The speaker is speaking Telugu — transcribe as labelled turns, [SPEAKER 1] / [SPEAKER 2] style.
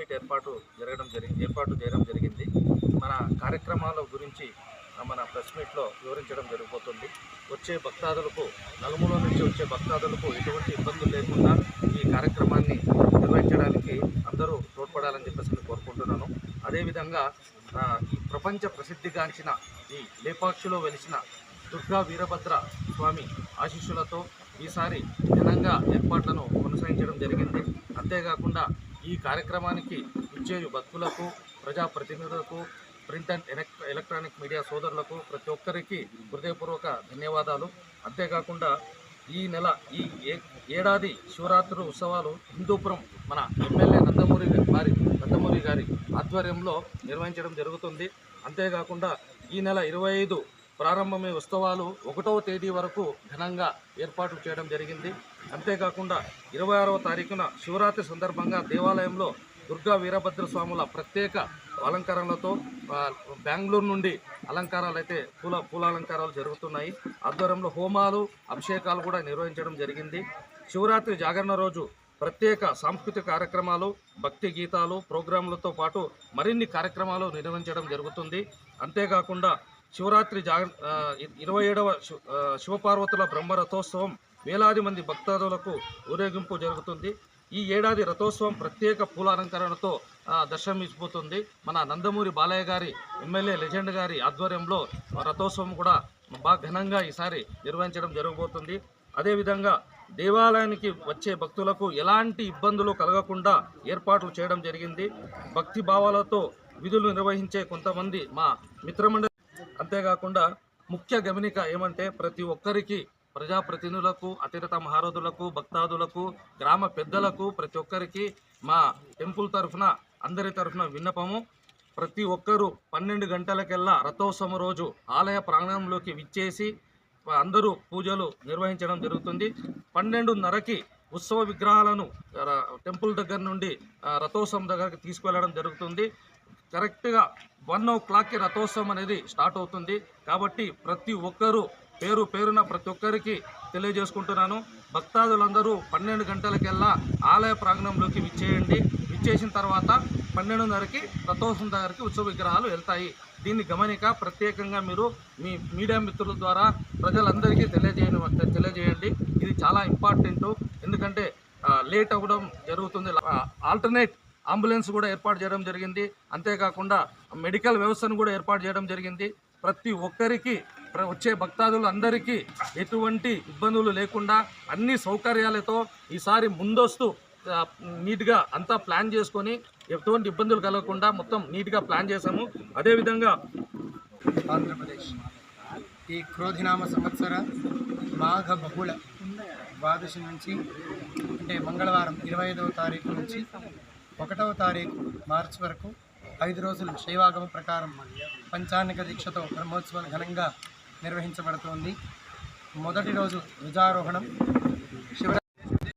[SPEAKER 1] మీట్ ఏర్పాటు చేయడం జరిగింది. మన కార్యక్రమాల గురించి మన ప్రెస్ మీట్లో వివరించడం జరగబోతుంది. వచ్చే భక్తాదులకు, నలుమూల నుంచి వచ్చే భక్తాదులకు ఎటువంటి ఇబ్బందులు లేకుండా ఈ కార్యక్రమాన్ని నిర్వహించడానికి అందరూ తోడ్పడాలని చెప్పేసి కోరుకుంటున్నాను. అదేవిధంగా ఈ ప్రపంచ ప్రసిద్ధిగాంచిన ఈ లేపాక్షిలో వెలిసిన దుర్గా వీరభద్ర స్వామి ఆశీస్సులతో ఈసారి ఘనంగా ఏర్పాట్లను కొనసాగించడం జరిగింది. అంతేకాకుండా ఈ కార్యక్రమానికి ఇచ్చే భక్తులకు, ప్రజాప్రతినిధులకు, ప్రింట్ అండ్ ఎలక్ట్రానిక్ మీడియా సోదరులకు ప్రతి ఒక్కరికి హృదయపూర్వక ధన్యవాదాలు. అంతేకాకుండా ఈ ఏడాది శివరాత్రి ఉత్సవాలు హిందూపురం మన ఎమ్మెల్యే నందమూరి గారి ఆధ్వర్యంలో నిర్వహించడం జరుగుతుంది. అంతేకాకుండా ఈ నెల 25 ప్రారంభమయ్యే ఉత్సవాలు 1వ తేదీ వరకు ఘనంగా ఏర్పాట్లు చేయడం జరిగింది. అంతేకాకుండా 26వ తారీఖున శివరాత్రి సందర్భంగా దేవాలయంలో దుర్గా వీరభద్ర స్వాముల ప్రత్యేక అలంకరణలతో బెంగళూరు నుండి అలంకారాలు అయితే పూలాలంకారాలు జరుగుతున్నాయి. ఆధ్వర్యంలో హోమాలు, అభిషేకాలు కూడా నిర్వహించడం జరిగింది. శివరాత్రి జాగరణ రోజు ప్రత్యేక సాంస్కృతిక కార్యక్రమాలు, భక్తి గీతాలు, ప్రోగ్రాంలతో పాటు మరిన్ని కార్యక్రమాలు నిర్వహించడం జరుగుతుంది. అంతేకాకుండా శివరాత్రి 27వ శివపార్వతుల బ్రహ్మరథోత్సవం వేలాది మంది భక్తాదులకు ఊరేగింపు జరుగుతుంది. ఈ ఏడాది రథోత్సవం ప్రత్యేక పూలాలంకరణతో దర్శనమిచ్చిపోతుంది. మన నందమూరి బాలయ్య గారి, ఎమ్మెల్యే లెజెండ్ గారి ఆధ్వర్యంలో రథోత్సవం కూడా బాగా ఘనంగా ఈసారి నిర్వహించడం జరగబోతుంది. అదేవిధంగా దేవాలయానికి వచ్చే భక్తులకు ఎలాంటి ఇబ్బందులు కలగకుండా ఏర్పాట్లు చేయడం జరిగింది. భక్తి భావాలతో విధులు నిర్వహించే కొంతమంది మా మిత్రమండలి. అంతేకాకుండా ముఖ్య గమనిక ఏమంటే ప్రతి ఒక్కరికి, ప్రజాప్రతినిధులకు, అతిరథ మహారథులకు, భక్తాదులకు, గ్రామ పెద్దలకు ప్రతి ఒక్కరికి మా టెంపుల్ తరఫున, అందరి తరఫున విన్నపము, ప్రతి ఒక్కరూ 12 గంటలకెల్లా రథోత్సవం రోజు ఆలయ ప్రాంగణంలోకి విచ్చేసి అందరూ పూజలు నిర్వహించడం జరుగుతుంది. 12:30కి ఉత్సవ విగ్రహాలను టెంపుల్ దగ్గర నుండి రథోత్సవం దగ్గరికి తీసుకువెళ్ళడం జరుగుతుంది. కరెక్ట్గా 1 o'clockకి రథోత్సవం అనేది స్టార్ట్ అవుతుంది. కాబట్టి ప్రతి ఒక్కరూ పేరున ప్రతి ఒక్కరికి తెలియజేసుకుంటున్నాను. భక్తాదులందరూ 12 గంటలకెల్లా ఆలయ ప్రాంగణంలోకి విచ్చేసిన తర్వాత 12:30కి రథోత్సవం దగ్గరికి ఉత్సవ విగ్రహాలు వెళ్తాయి. దీన్ని గమనిక ప్రత్యేకంగా మీరు మీ మీడియా మిత్రుల ద్వారా ప్రజలందరికీ తెలియజేయండి. ఇది చాలా ఇంపార్టెంట్. ఎందుకంటే లేట్ అవ్వడం జరుగుతుంది. ఆల్టర్నేట్ అంబులెన్స్ కూడా ఏర్పాటు చేయడం జరిగింది. అంతేకాకుండా మెడికల్ వ్యవస్థను కూడా ఏర్పాటు చేయడం జరిగింది. ప్రతి ఒక్కరికి, వచ్చే భక్తాదులందరికీ ఎటువంటి ఇబ్బందులు లేకుండా అన్ని సౌకర్యాలతో ఈసారి ముందస్తు నీట్గా అంతా ప్లాన్ చేసుకొని ఎటువంటి ఇబ్బందులు కలగకుండా మొత్తం నీట్గా ప్లాన్ చేశాము. అదేవిధంగా
[SPEAKER 2] ఆంధ్రప్రదేశ్ ఈ క్రోధినామ సంవత్సర మాఘ బహుళ ద్వాదశి నుంచి, అంటే మంగళవారం 25వ తారీఖు నుంచి 1వ తారీఖు మార్చి వరకు 5 రోజులు శైవాగమ ప్రకారం పంచాంగ దీక్షతో బ్రహ్మోత్సవాలు ఘనంగా నిర్వహించబడుతోంది. మొదటి రోజు ధ్వజారోహణం,